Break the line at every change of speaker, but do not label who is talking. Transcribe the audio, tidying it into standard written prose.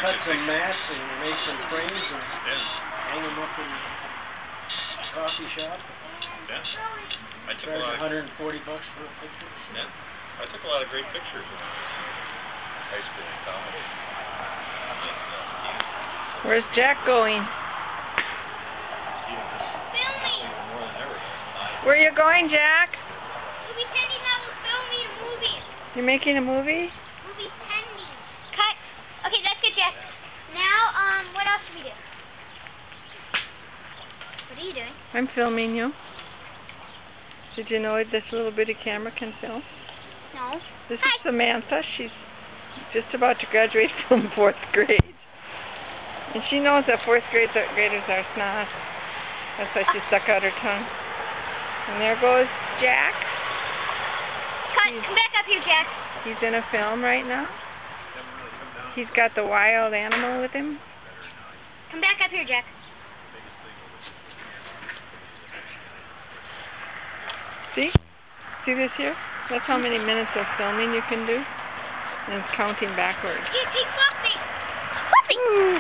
cut some mats and make some frames and hang them up in the coffee shop.
Yeah. I took
Charge $140 for a picture.
Yeah. I took a lot of great pictures in high school and college.
Where's Jack going? Where are you going, Jack?
Movie pending. Now we're filming a movie.
You're making a movie?
Movie pending. Cut. Okay, that's good, Jack. Now, what else should we do? What are you doing?
I'm filming you. Did you know this little bitty camera can film?
No.
This is Samantha. She's just about to graduate from 4th grade. And she knows that 4th graders are snot. That's why she stuck out her tongue. And there goes Jack.
Come back up here, Jack.
He's in a film right now. He's got the wild animal with him.
Come back up here, Jack.
See? See this here? That's how many minutes of filming you can do. And it's counting backwards.
Keep flipping. Flipping.